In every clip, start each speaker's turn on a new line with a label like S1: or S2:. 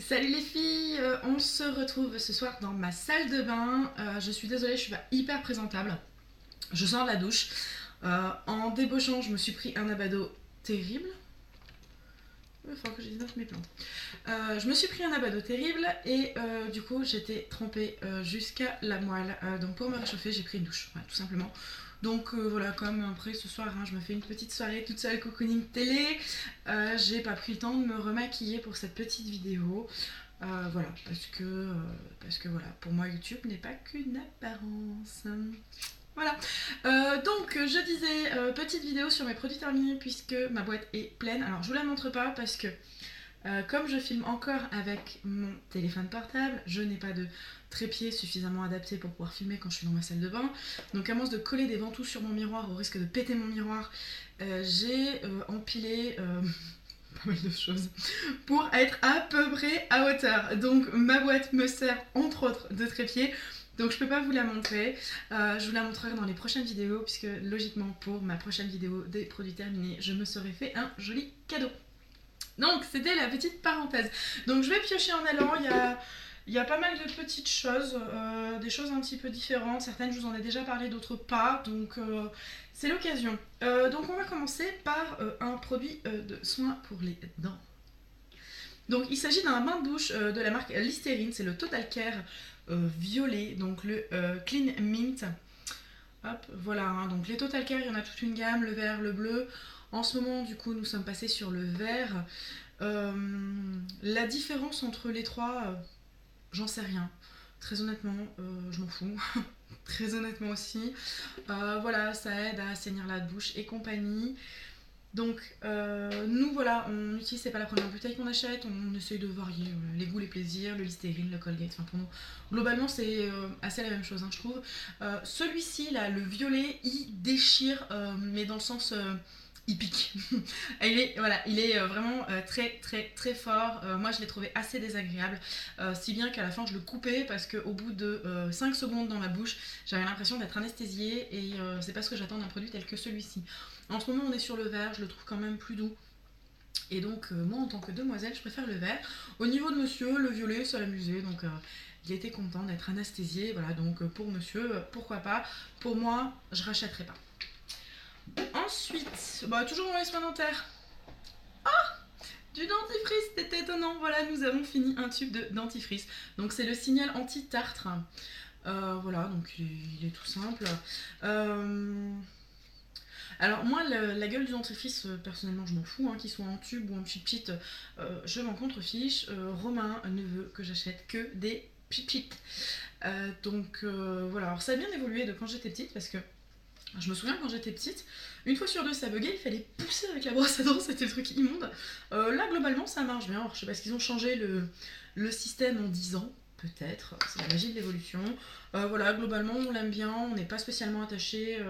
S1: Salut les filles, on se retrouve ce soir dans ma salle de bain. Je suis désolée, je suis pas hyper présentable. Je sors de la douche. En débauchant, je me suis pris un abado terrible. Il va falloir que j'éteins mes plantes. Je me suis pris un abado terrible et du coup j'étais trempée jusqu'à la moelle. Donc pour me réchauffer, j'ai pris une douche, voilà, tout simplement. Donc voilà, comme après ce soir, je me fais une petite soirée toute seule cocooning télé. J'ai pas pris le temps de me remaquiller pour cette petite vidéo. Voilà, parce que voilà, pour moi YouTube n'est pas qu'une apparence. Voilà, donc je disais, petite vidéo sur mes produits terminés puisque ma boîte est pleine. Alors je vous la montre pas parce que comme je filme encore avec mon téléphone portable, je n'ai pas de trépied suffisamment adapté pour pouvoir filmer quand je suis dans ma salle de bain. Donc à moins de coller des ventouses sur mon miroir au risque de péter mon miroir, j'ai empilé pas mal de choses pour être à peu près à hauteur. Donc ma boîte me sert entre autres de trépied. Donc je peux pas vous la montrer, je vous la montrerai dans les prochaines vidéos puisque logiquement pour ma prochaine vidéo des produits terminés, je me serais fait un joli cadeau. Donc c'était la petite parenthèse. Donc je vais piocher en allant, il y a pas mal de petites choses, des choses un petit peu différentes. Certaines je vous en ai déjà parlé, d'autres pas, donc c'est l'occasion. Donc on va commencer par un produit de soin pour les dents. Donc il s'agit d'un bain de douche de la marque Listerine, c'est le Total Care violet, donc le Clean Mint. Hop, voilà, donc les Total Care, il y en a toute une gamme, le vert, le bleu. En ce moment, du coup, nous sommes passés sur le vert. La différence entre les trois, j'en sais rien. Très honnêtement, je m'en fous. Très honnêtement aussi. Voilà, ça aide à assainir la bouche et compagnie. Donc, nous, voilà, on utilise, c'est pas la première bouteille qu'on achète. On essaye de varier les goûts, les plaisirs, le Listerine, le Colgate. Enfin, pour nous, globalement, c'est assez la même chose, je trouve. Celui-ci, là, le violet, il déchire, mais dans le sens... il pique. Il est vraiment très très très fort. Moi je l'ai trouvé assez désagréable, si bien qu'à la fin je le coupais parce qu'au bout de 5 secondes dans ma bouche, j'avais l'impression d'être anesthésiée et c'est pas ce que j'attends d'un produit tel que celui-ci. En ce moment on est sur le vert, je le trouve quand même plus doux. Et donc moi en tant que demoiselle je préfère le vert. Au niveau de monsieur, le violet ça l'amusait, donc il était content d'être anesthésié. Voilà, donc pour monsieur, pourquoi pas. Pour moi, je rachèterai pas. Ensuite, toujours dans les soins dentaires. Du dentifrice, c'était étonnant. Voilà, nous avons fini un tube de dentifrice. Donc c'est le Signal anti-tartre. Voilà, donc il est tout simple. Alors moi, la gueule du dentifrice, personnellement, je m'en fous, qu'il soit en tube ou en pipit, je m'en contrefiche. Romain ne veut que j'achète que des pipites. Donc voilà, alors ça a bien évolué de quand j'étais petite parce que je me souviens quand j'étais petite, une fois sur deux ça buguait, il fallait pousser avec la brosse à dents, c'était le truc immonde. Là globalement ça marche bien, alors je sais pas ce qu'ils ont changé le système en 10 ans, peut-être, c'est la magie de l'évolution. Voilà, globalement on l'aime bien, on n'est pas spécialement attaché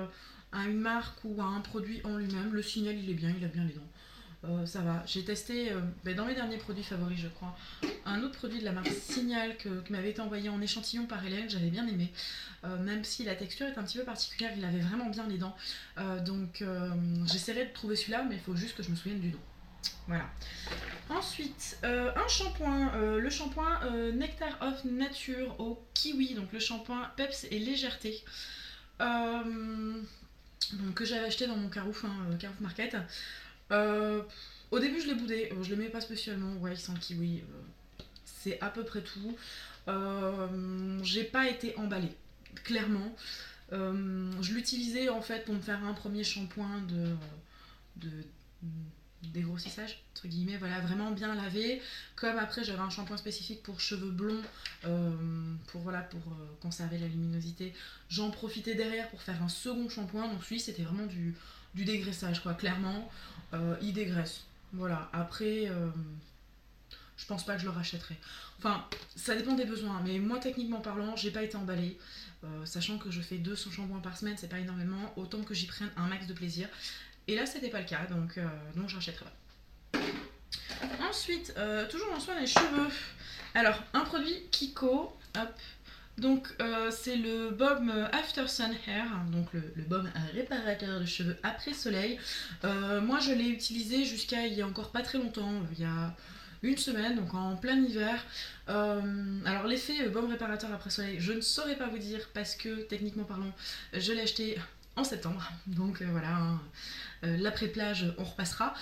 S1: à une marque ou à un produit en lui-même. Le Signal il est bien, il a bien les dents. Ça va, j'ai testé dans mes derniers produits favoris je crois, un autre produit de la marque Signal qui m'avait été envoyé en échantillon par Hélène, j'avais bien aimé, même si la texture est un petit peu particulière, il avait vraiment bien les dents, donc j'essaierai de trouver celui-là mais il faut juste que je me souvienne du nom. Voilà. Ensuite, un shampoing, le shampoing Nectar of Nature au kiwi, donc le shampoing Peps et légèreté, donc, que j'avais acheté dans mon Carouf, Carouf Market. Au début je l'ai boudé, je l'aimais pas spécialement, ouais il sent le kiwi, c'est à peu près tout. J'ai pas été emballée, clairement. Je l'utilisais en fait pour me faire un premier shampoing de dégrossissage, entre guillemets, voilà, vraiment bien lavé. Comme après j'avais un shampoing spécifique pour cheveux blonds, pour conserver la luminosité, j'en profitais derrière pour faire un second shampoing, donc celui c'était vraiment du dégraissage quoi, clairement. Il dégraisse, voilà. Après je pense pas que je le rachèterai, enfin ça dépend des besoins, mais moi techniquement parlant j'ai pas été emballée, sachant que je fais 200 shampoings par semaine, c'est pas énormément, autant que j'y prenne un max de plaisir, et là c'était pas le cas, donc je rachèterai pas. Ensuite, toujours en soin des cheveux, alors un produit Kiko, hop. Donc c'est le baume After Sun Hair, donc le baume réparateur de cheveux après soleil. Moi je l'ai utilisé jusqu'à il y a encore pas très longtemps, il y a une semaine, donc en plein hiver. Alors l'effet baume réparateur après soleil, je ne saurais pas vous dire parce que techniquement parlant, je l'ai acheté en septembre, donc voilà, hein, l'après-plage on repassera.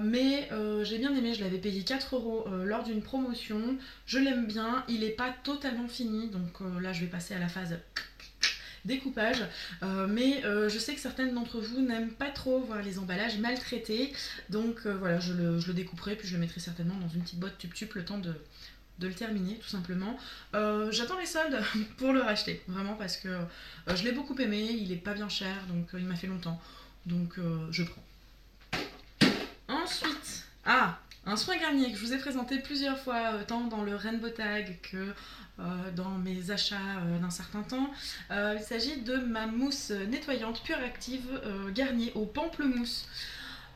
S1: Mais j'ai bien aimé, je l'avais payé 4 € lors d'une promotion, je l'aime bien, il n'est pas totalement fini, donc là je vais passer à la phase découpage, mais je sais que certaines d'entre vous n'aiment pas trop voir les emballages maltraités, donc voilà, je le découperai, puis je le mettrai certainement dans une petite boîte tube le temps de le terminer tout simplement. J'attends les soldes pour le racheter, vraiment parce que je l'ai beaucoup aimé, il est pas bien cher, donc il m'a fait longtemps, donc je prends. Ensuite, un soin Garnier que je vous ai présenté plusieurs fois, tant dans le Rainbow Tag que dans mes achats d'un certain temps. Il s'agit de ma mousse nettoyante pure active Garnier au pamplemousse.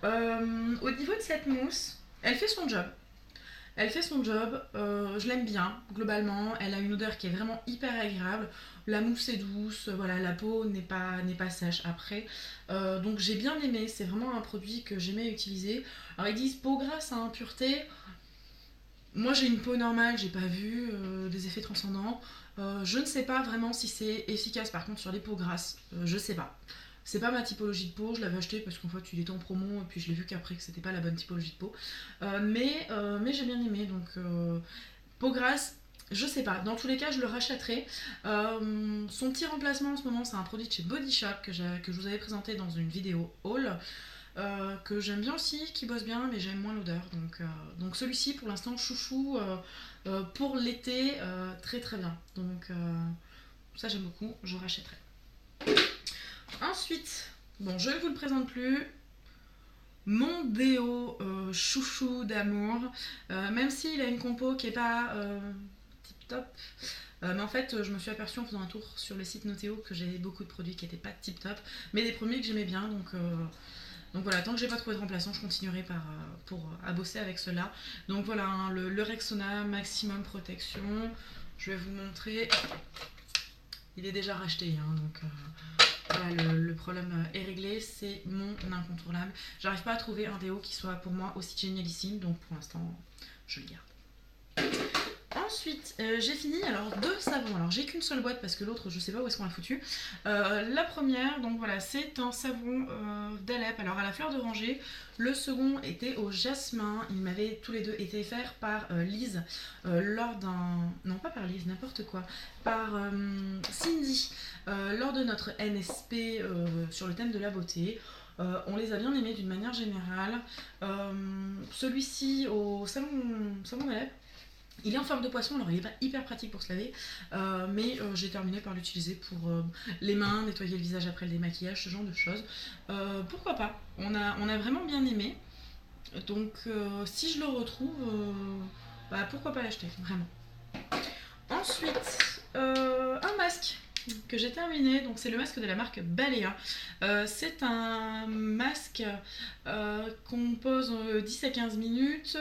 S1: Au niveau de cette mousse, elle fait son job. Elle fait son job, je l'aime bien globalement, elle a une odeur qui est vraiment hyper agréable, la mousse est douce, voilà, la peau n'est pas sèche après, donc j'ai bien aimé, c'est vraiment un produit que j'aimais utiliser. Alors ils disent peau grasse à impureté, moi j'ai une peau normale, j'ai pas vu des effets transcendants, je ne sais pas vraiment si c'est efficace par contre sur les peaux grasses, je sais pas. C'est pas ma typologie de peau, je l'avais acheté parce qu'en fait il était en promo et puis je l'ai vu qu'après que c'était pas la bonne typologie de peau. Mais j'ai bien aimé, donc peau grasse, je sais pas. Dans tous les cas, je le rachèterai. Son petit remplacement en ce moment, c'est un produit de chez Body Shop que je vous avais présenté dans une vidéo haul. Que j'aime bien aussi, qui bosse bien, mais j'aime moins l'odeur. Donc celui-ci, pour l'instant, chouchou pour l'été, très très bien. Donc ça j'aime beaucoup, je rachèterai. Ensuite, bon, je ne vous le présente plus, mon déo chouchou d'amour, même s'il a une compo qui est pas tip top, mais en fait je me suis aperçue en faisant un tour sur le site Noteo que j'avais beaucoup de produits qui n'étaient pas tip top, mais des premiers que j'aimais bien, donc voilà, tant que j'ai pas trouvé de remplaçant, je continuerai à bosser avec cela. Donc voilà, hein, le Rexona Maximum Protection, je vais vous montrer, il est déjà racheté, hein, donc voilà, le problème est réglé, c'est mon incontournable. J'arrive pas à trouver un déo qui soit pour moi aussi génialissime, donc pour l'instant je le garde. Ensuite, j'ai fini alors 2 savons. Alors j'ai qu'une seule boîte parce que l'autre je sais pas où est-ce qu'on l'a foutu. La première, donc voilà, c'est un savon d'Alep, alors à la fleur d'oranger. Le second était au jasmin. Ils m'avaient tous les deux été faits par Lise lors d'un... Non pas par Lise, n'importe quoi. Par Cindy lors de notre NSP sur le thème de la beauté. On les a bien aimés d'une manière générale. Celui-ci au savon d'Alep, il est en forme de poisson, alors il n'est pas hyper pratique pour se laver, mais j'ai terminé par l'utiliser pour les mains, nettoyer le visage après le démaquillage, ce genre de choses. Pourquoi pas, on a vraiment bien aimé, donc si je le retrouve, pourquoi pas l'acheter, vraiment. Ensuite, un masque que j'ai terminé, donc c'est le masque de la marque Balea. C'est un masque qu'on pose 10 à 15 minutes,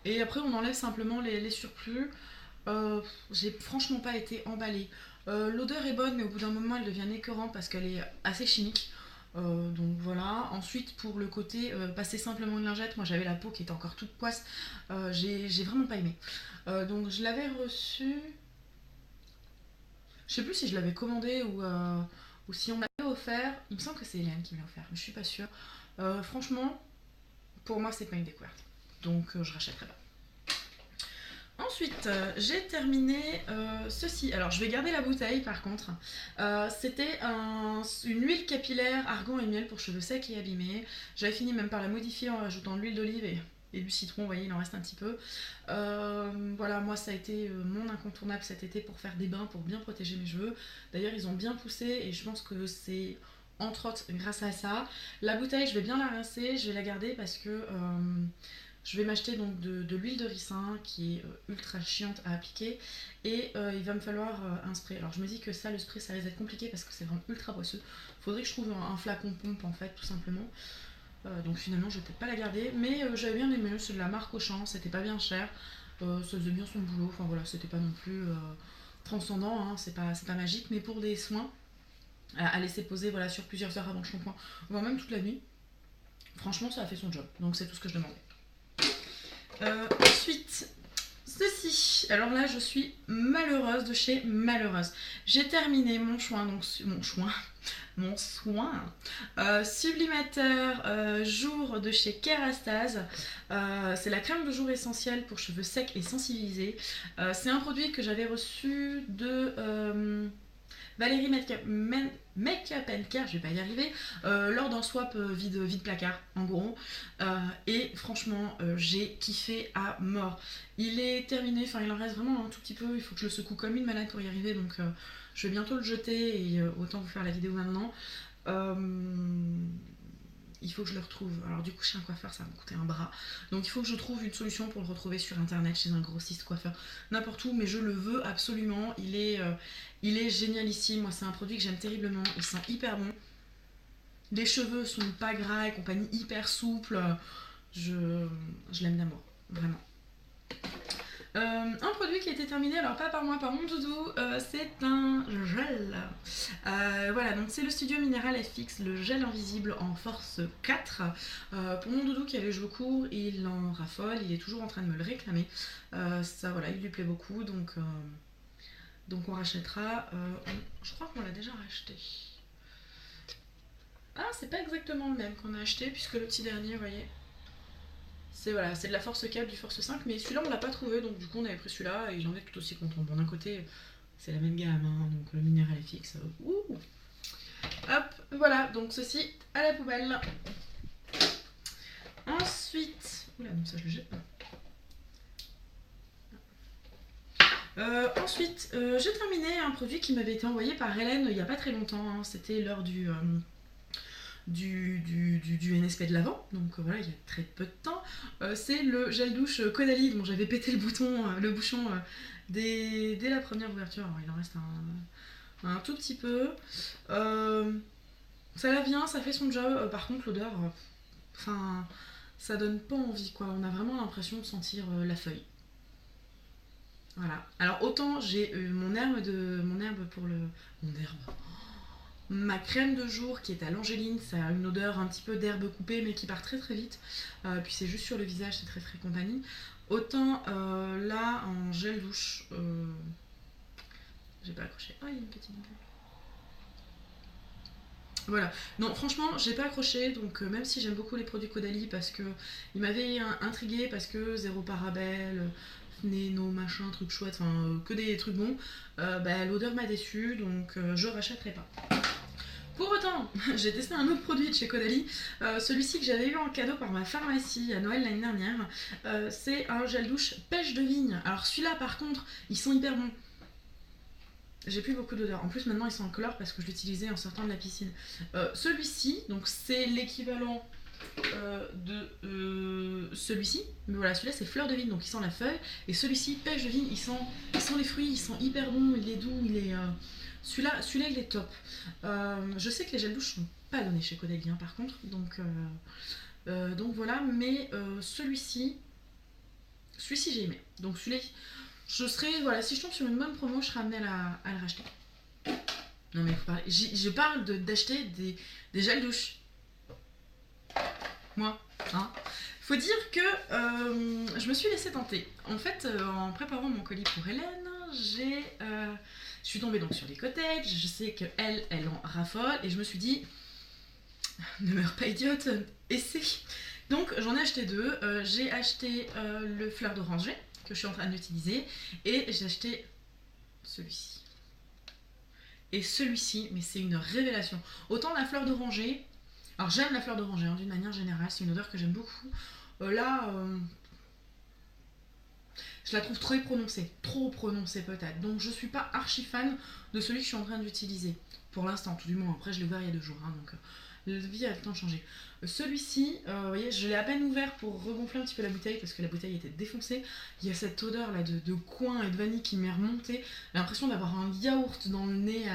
S1: et après on enlève simplement les surplus. J'ai franchement pas été emballée. L'odeur est bonne, mais au bout d'un moment elle devient écœurante parce qu'elle est assez chimique. Donc voilà. Ensuite, pour le côté passer simplement une lingette, moi j'avais la peau qui était encore toute poisse, j'ai vraiment pas aimé. Donc je l'avais reçu, je sais plus si je l'avais commandé ou si on m'avait offert. Il me semble que c'est Hélène qui me l'a offert, mais je suis pas sûre. Franchement, pour moi c'est pas une découverte, donc je rachèterai pas. Ensuite, j'ai terminé ceci. Alors, je vais garder la bouteille par contre. C'était une huile capillaire argan et miel pour cheveux secs et abîmés. J'avais fini même par la modifier en ajoutant de l'huile d'olive et du citron. Vous voyez, il en reste un petit peu. Voilà, moi ça a été mon incontournable cet été pour faire des bains, pour bien protéger mes cheveux. D'ailleurs, ils ont bien poussé et je pense que c'est entre autres grâce à ça. La bouteille, je vais bien la rincer, je vais la garder parce que... je vais m'acheter donc de l'huile de ricin qui est ultra chiante à appliquer et il va me falloir un spray. Alors je me dis que ça, le spray, ça risque d'être compliqué parce que c'est vraiment ultra poisseux. Faudrait que je trouve un flacon pompe en fait, tout simplement. Donc finalement je vais peut-être pas la garder, mais j'avais bien aimé, c'est de la marque Auchan, c'était pas bien cher, ça faisait bien son boulot, enfin voilà, c'était pas non plus transcendant, hein, c'est pas magique, mais pour des soins, à laisser poser voilà, sur plusieurs heures avant le shampoing, voire même toute la nuit, franchement ça a fait son job, donc c'est tout ce que je demandais. Ensuite, ceci. Alors là, je suis malheureuse de chez Malheureuse. J'ai terminé mon soin, sublimateur jour de chez Kerastase. C'est la crème de jour essentielle pour cheveux secs et sensibilisés. C'est un produit que j'avais reçu de Valérie Makeup Care, je vais pas y arriver, lors d'un swap vide placard en gros. Et franchement, j'ai kiffé à mort. Il est terminé, enfin il en reste vraiment un tout petit peu, il faut que je le secoue comme une malade pour y arriver, donc je vais bientôt le jeter et autant vous faire la vidéo maintenant. Il faut que je le retrouve. Alors du coup chez un coiffeur ça va me coûter un bras. Donc il faut que je trouve une solution pour le retrouver sur internet, chez un grossiste, coiffeur, n'importe où. Mais je le veux absolument. Il est génialissime. Moi c'est un produit que j'aime terriblement. Il sent hyper bon. Les cheveux sont pas gras et compagnie, hyper souples. Je l'aime d'amour. Vraiment. Un produit qui a été terminé, alors pas par moi, par mon doudou, c'est un gel. Voilà, donc c'est le Studio Minéral FX, le gel invisible en force 4. Pour mon doudou qui avait joué au cours, il en raffole, il est toujours en train de me le réclamer. Ça, voilà, il lui plaît beaucoup, donc on rachètera. Je crois qu'on l'a déjà racheté. Ah, c'est pas exactement le même qu'on a acheté, puisque le petit dernier, vous voyez. C'est voilà, c'est de la force 4, du force 5, mais celui-là on l'a pas trouvé, donc du coup on avait pris celui-là et j'en ai tout aussi content. Bon, d'un côté, c'est la même gamme, hein, donc le minéral FX. Hop, voilà, donc ceci à la poubelle. Ensuite, oula, donc ça je le jette pas. Ensuite, j'ai terminé un produit qui m'avait été envoyé par Hélène il y a pas très longtemps, hein. C'était lors du NSP de l'avant, donc voilà, il y a très peu de temps. C'est le gel douche Caudalie dont j'avais pété le bouchon dès la première ouverture. Alors, il en reste un tout petit peu. Ça va bien, ça fait son job. Par contre, l'odeur, enfin, ça donne pas envie, quoi. On a vraiment l'impression de sentir la feuille. Voilà. Alors autant j'ai mon herbe pour le mon herbe. Ma crème de jour qui est à l'angéline, ça a une odeur un petit peu d'herbe coupée mais qui part très très vite. Puis c'est juste sur le visage, c'est très très compagnie. Autant là en gel douche, j'ai pas accroché. Oh, il y a une petite bulle. Voilà, non franchement j'ai pas accroché, donc même si j'aime beaucoup les produits Caudalie parce que il m'avait intrigué, parce que zéro parabelle, néno machin, truc chouette, enfin que des trucs bons, l'odeur m'a déçue, donc je rachèterai pas. Pour autant, j'ai testé un autre produit de chez Caudalie, celui-ci que j'avais eu en cadeau par ma pharmacie à Noël l'année dernière. C'est un gel douche pêche de vigne. Alors celui-là par contre, ils sont hyper bons. J'ai plus beaucoup d'odeur. En plus maintenant ils sont en couleur parce que je l'utilisais en sortant de la piscine. Celui-ci, donc c'est l'équivalent de celui-ci. Mais voilà, celui-là c'est fleur de vigne, donc il sent la feuille. Et celui-ci, pêche de vigne, il sent les fruits, il sent hyper bon, il est doux, il est... Celui-là il est top. Je sais que les gels douche sont pas donnés chez Caudalie, hein, par contre, donc voilà, mais celui-ci j'ai aimé. Donc celui-là, je serais, voilà, si je tombe sur une bonne promo, je serais amenée à le racheter. Non mais faut parler, je parle d'acheter des gels douche. Moi, hein. Faut dire que je me suis laissée tenter. En fait, en préparant mon colis pour Hélène, je suis tombée donc sur les cottages, je sais qu'elle en raffole, et je me suis dit, ne meurs pas idiote, essaie. Donc j'en ai acheté deux. J'ai acheté le fleur d'oranger, que je suis en train d'utiliser, et j'ai acheté celui-ci. Et celui-ci, mais c'est une révélation. Autant la fleur d'oranger, alors j'aime la fleur d'oranger, hein, d'une manière générale, c'est une odeur que j'aime beaucoup. Là, je la trouve trop prononcée peut-être. Donc je suis pas archi fan de celui que je suis en train d'utiliser. Pour l'instant, tout du moins. Après, je l'ai ouvert il y a 2 jours, hein, donc la vie a le temps de changer. Celui-ci, vous voyez, je l'ai à peine ouvert pour regonfler un petit peu la bouteille parce que la bouteille était défoncée. Il y a cette odeur là de coin et de vanille qui m'est remontée. J'ai l'impression d'avoir un yaourt dans le nez.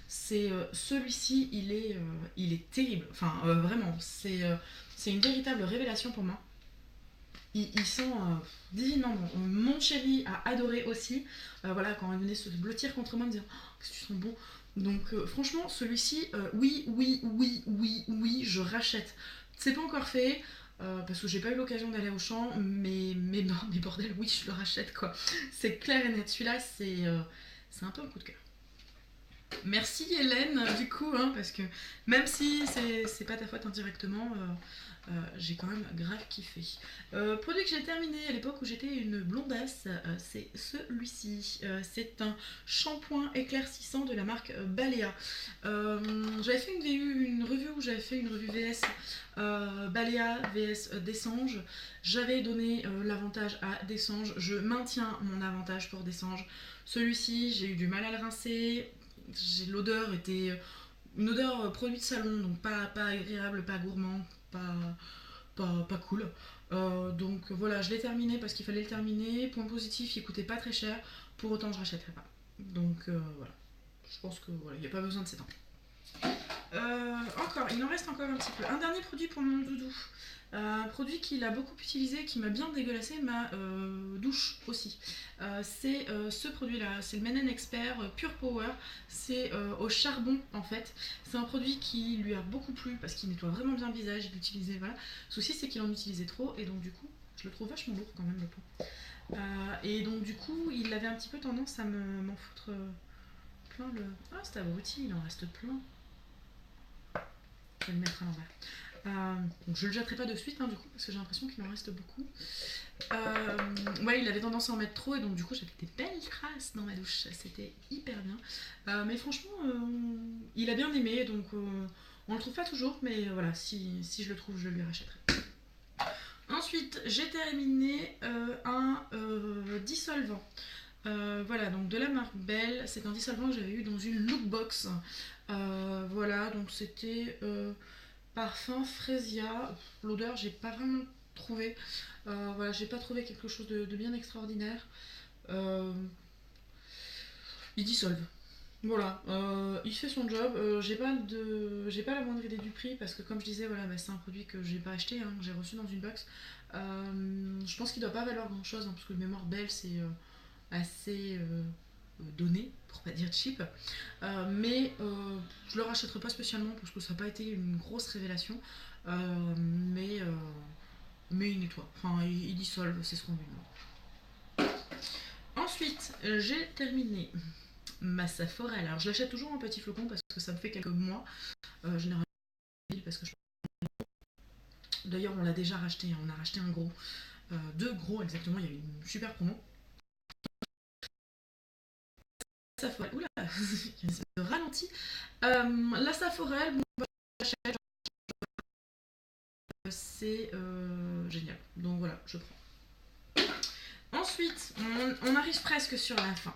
S1: Celui-ci, il est terrible. Enfin, vraiment, c'est une véritable révélation pour moi. Ils sont divinement bons. Mon chéri a adoré aussi. Voilà, quand il venait se blottir contre moi, me dire oh, que tu sens bon. Donc franchement, celui-ci, oui, je rachète. C'est pas encore fait. parce que j'ai pas eu l'occasion d'aller au champ, mais non, mais bordel, oui, je le rachète quoi. C'est clair et net. Celui-là, c'est un peu un coup de cœur. Merci Hélène, du coup, hein, parce que même si c'est pas ta faute indirectement, j'ai quand même grave kiffé. Produit que j'ai terminé à l'époque où j'étais une blondasse, c'est celui-ci. C'est un shampoing éclaircissant de la marque Balea. J'avais fait une revue où j'avais fait une revue VS Balea VS Dessange. J'avais donné l'avantage à Dessange. Je maintiens mon avantage pour Dessange. Celui-ci, j'ai eu du mal à le rincer. L'odeur était une odeur produit de salon, donc pas agréable, pas gourmand, pas cool. Donc voilà, je l'ai terminé parce qu'il fallait le terminer. Point positif, il coûtait pas très cher, pour autant je rachèterai pas. Donc voilà, je pense que voilà, il n'y a pas besoin de s'étendre. Encore, il en reste encore un petit peu. Un dernier produit pour mon doudou. Un produit qu'il a beaucoup utilisé, qui m'a bien dégueulassé ma douche aussi. C'est ce produit-là, c'est le Menen Expert Pure Power. C'est au charbon en fait. C'est un produit qui lui a beaucoup plu parce qu'il nettoie vraiment bien le visage. Il l'utilisait, voilà. Le souci, c'est qu'il en utilisait trop et donc du coup, je le trouve vachement lourd quand même le pot. Et donc du coup, il avait un petit peu tendance à m'en foutre plein le. Ah, c'est abruti, il en reste plein. Je vais le mettre à l'envers. Donc je le jetterai pas de suite du coup parce que j'ai l'impression qu'il en reste beaucoup. Ouais, il avait tendance à en mettre trop et donc du coup j'avais des belles traces dans ma douche, c'était hyper bien. Mais franchement, il a bien aimé donc on le trouve pas toujours, mais voilà, si je le trouve, je lui rachèterai. Ensuite, j'ai terminé un dissolvant. Voilà, donc de la marque Belle, c'est un dissolvant que j'avais eu dans une lookbox. Voilà, donc c'était parfum Fresia. L'odeur, j'ai pas vraiment trouvé. Voilà, j'ai pas trouvé quelque chose de bien extraordinaire. Il dissolve. Voilà, il fait son job. J'ai pas la moindre idée du prix parce que comme je disais, voilà, c'est un produit que j'ai pas acheté, que j'ai reçu dans une box. Je pense qu'il doit pas valoir grand chose parce que le mémoire Belle c'est assez donné, pour pas dire cheap. Je le rachèterai pas spécialement parce que ça n'a pas été une grosse révélation. Mais il nettoie, enfin il dissolve, c'est ce qu'on lui demande. Ensuite, j'ai terminé ma Saforel. Alors je l'achète toujours en petit flocon parce que ça me fait quelques mois. Généralement parce que d'ailleurs on l'a déjà racheté, on a racheté un gros. Deux gros exactement, il y a eu une super promo. Saforel, oula, il ralentit. La Saforel, bon, j'achète, c'est génial. Donc voilà, je prends. Ensuite, on arrive presque sur la fin.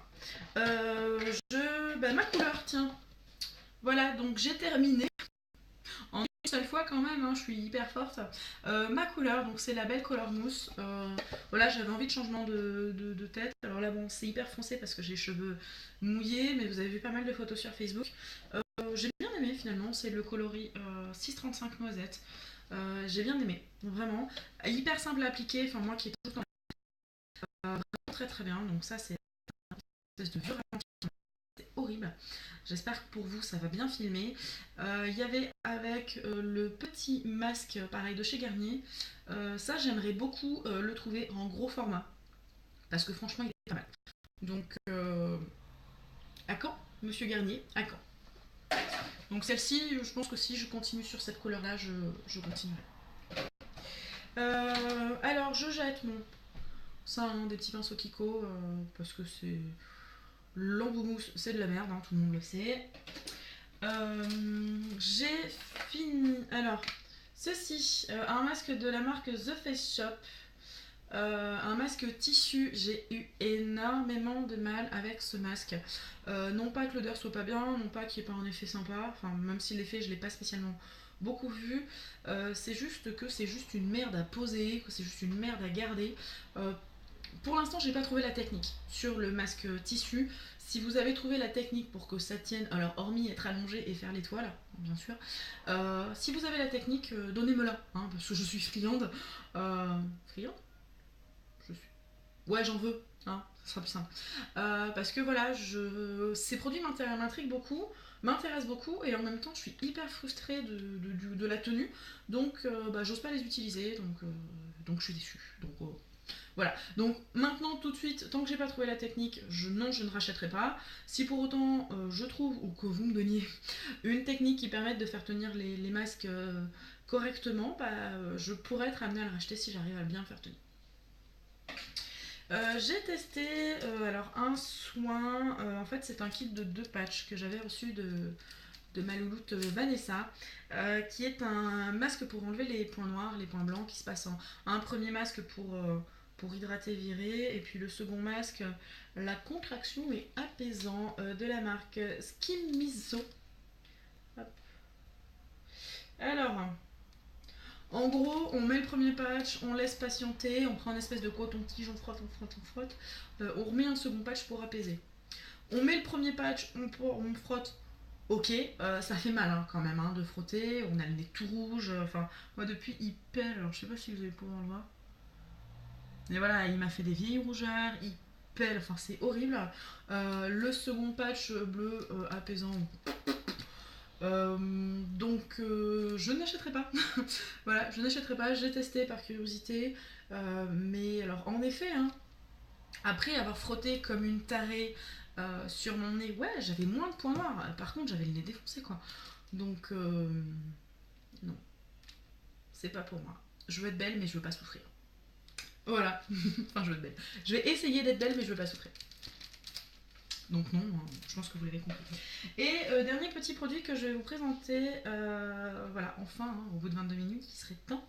S1: Ma couleur, tiens. Voilà, donc j'ai terminé. En une seule fois quand même, je suis hyper forte. Ma couleur, donc c'est la Belle Color Mousse. Voilà, j'avais envie de changement de tête. Alors là, bon, c'est hyper foncé parce que j'ai les cheveux mouillés, mais vous avez vu pas mal de photos sur Facebook. J'ai bien aimé finalement, c'est le coloris 635 Noisette. J'ai bien aimé, vraiment. Hyper simple à appliquer, enfin moi qui est tout le temps vraiment très très bien. Donc ça c'est une espèce de vieux ralenti, c'est horrible. J'espère que pour vous ça va bien filmer. Il y avait avec le petit masque pareil de chez Garnier. Ça j'aimerais beaucoup le trouver en gros format. Parce que franchement il est pas mal. Donc à quand Monsieur Garnier? À quand? Donc celle-ci, je pense que si je continue sur cette couleur-là, je continuerai. Alors je jette mon ça, des petits pinceaux Kiko, parce que c'est l'emboumousse, c'est de la merde, tout le monde le sait. J'ai fini. Alors ceci, un masque de la marque The Face Shop. Un masque tissu, j'ai eu énormément de mal avec ce masque. Non pas que l'odeur soit pas bien, non pas qu'il n'y ait pas un effet sympa, enfin même si l'effet je l'ai pas spécialement beaucoup vu, c'est juste que c'est juste une merde à poser, que c'est juste une merde à garder. Pour l'instant j'ai pas trouvé la technique sur le masque tissu. Si vous avez trouvé la technique pour que ça tienne, alors hormis être allongé et faire l'étoile, bien sûr, si vous avez la technique, donnez-me-la, parce que je suis friande. Friande? Ouais, j'en veux, ça sera plus simple. Parce que voilà, ces produits m'intriguent beaucoup. m'intéressent beaucoup et en même temps je suis hyper frustrée de la tenue, donc j'ose pas les utiliser, donc je suis déçue. Donc voilà, donc maintenant tout de suite, tant que j'ai pas trouvé la technique, non, je ne rachèterai pas. Si pour autant je trouve, ou que vous me donniez une technique qui permette de faire tenir les masques correctement, je pourrais être amenée à le racheter si j'arrive à bien faire tenir. J'ai testé alors un soin, en fait c'est un kit de 2 patchs que j'avais reçu de ma louloute Vanessa, qui est un masque pour enlever les points noirs, les points blancs qui se passent en un premier masque pour hydrater, virer, et puis le second masque, la contraction est apaisant, de la marque Skin Miso. Hop. Alors, en gros, on met le premier patch, on laisse patienter, on prend une espèce de coton-tige, on frotte, on frotte, on frotte, on remet un second patch pour apaiser. On met le premier patch, on frotte. Ok, ça fait mal hein, quand même hein, de frotter, on a le nez tout rouge, enfin moi depuis il pèle, alors je sais pas si vous allez pouvoir le voir. Mais voilà, il m'a fait des vieilles rougeurs, il pèle, enfin c'est horrible. Le second patch bleu apaisant, donc je n'achèterai pas. Voilà, je n'achèterai pas, j'ai testé par curiosité, mais alors en effet, hein, après avoir frotté comme une tarée sur mon nez, ouais, j'avais moins de points noirs. Par contre, j'avais le nez défoncé, quoi. Donc, non. C'est pas pour moi. Je veux être belle, mais je veux pas souffrir. Voilà. Enfin, je veux être belle. Je vais essayer d'être belle, mais je veux pas souffrir. Donc non, hein, je pense que vous l'avez compris. Et dernier petit produit que je vais vous présenter, voilà, enfin, hein, au bout de 22 minutes, il serait temps.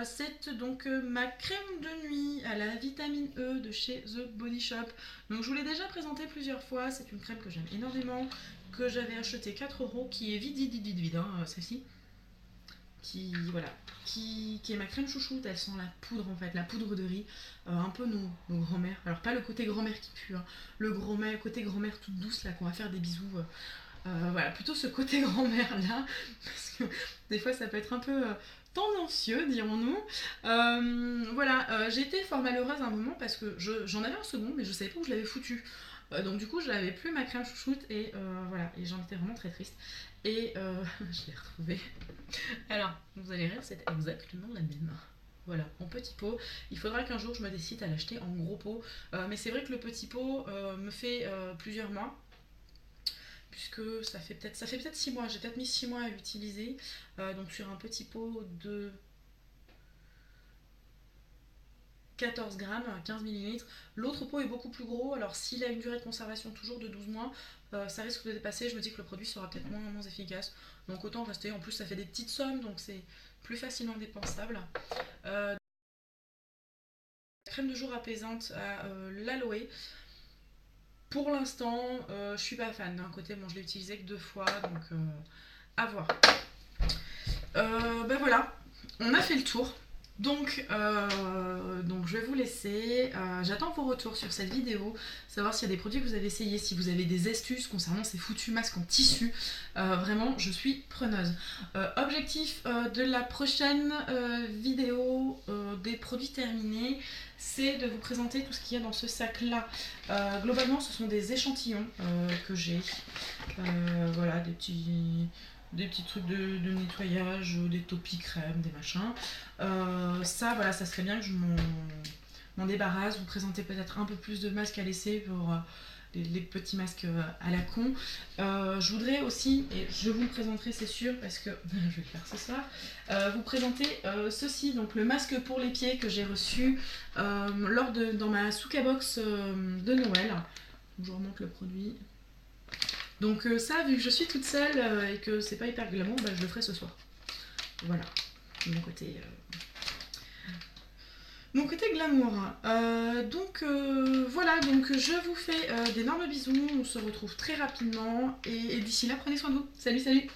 S1: C'est donc ma crème de nuit à la vitamine E de chez The Body Shop. Donc je vous l'ai déjà présentée plusieurs fois, c'est une crème que j'aime énormément, que j'avais achetée 4 €, qui est vide, hein, celle-ci. Qui est ma crème chouchoute, elle sent la poudre en fait, la poudre de riz, un peu nos grand-mères, alors pas le côté grand-mère qui pue, hein, le côté grand-mère toute douce là qu'on va faire des bisous, voilà, plutôt ce côté grand-mère là, parce que des fois ça peut être un peu tendancieux dirons-nous. Voilà, j'ai été fort malheureuse à un moment parce que j'en avais un second mais je savais pas où je l'avais foutu. Donc du coup je n'avais plus ma crème chouchoute et voilà, et j'en étais vraiment très triste. Et je l'ai retrouvée. Alors, vous allez rire, c'est exactement la même. Voilà, en petit pot. Il faudra qu'un jour je me décide à l'acheter en gros pot. Mais c'est vrai que le petit pot me fait plusieurs mois. Puisque ça fait peut-être 6 mois. J'ai peut-être mis 6 mois à l'utiliser. Donc sur un petit pot de 14 grammes, 15 millilitres. L'autre pot est beaucoup plus gros, alors s'il a une durée de conservation toujours de 12 mois, ça risque de dépasser. Je me dis que le produit sera peut-être moins efficace. Donc autant rester, en plus ça fait des petites sommes, donc c'est plus facilement dépensable. Crème de jour apaisante à l'aloe. Pour l'instant, je suis pas fan. D'un côté, bon, je l'ai utilisé que 2 fois, donc à voir. Ben voilà, on a fait le tour. Donc je vais vous laisser, j'attends vos retours sur cette vidéo, savoir s'il y a des produits que vous avez essayés, si vous avez des astuces concernant ces foutus masques en tissu, vraiment je suis preneuse. Objectif de la prochaine vidéo des produits terminés, c'est de vous présenter tout ce qu'il y a dans ce sac là. Globalement ce sont des échantillons que j'ai, voilà, des petits trucs de nettoyage, des topis crème, des machins. Ça, voilà, ça serait bien que je m'en débarrasse. Vous présentez peut-être un peu plus de masques à laisser pour les petits masques à la con. Je voudrais aussi, et je vous le présenterai c'est sûr parce que je vais le faire ce soir, vous présenter ceci, donc le masque pour les pieds que j'ai reçu dans ma Souka Box de Noël. Je vous remonte le produit. Donc ça, vu que je suis toute seule et que c'est pas hyper glamour, je le ferai ce soir. Voilà, mon côté glamour. Donc voilà, donc je vous fais d'énormes bisous, on se retrouve très rapidement et d'ici là, prenez soin de vous. Salut, salut!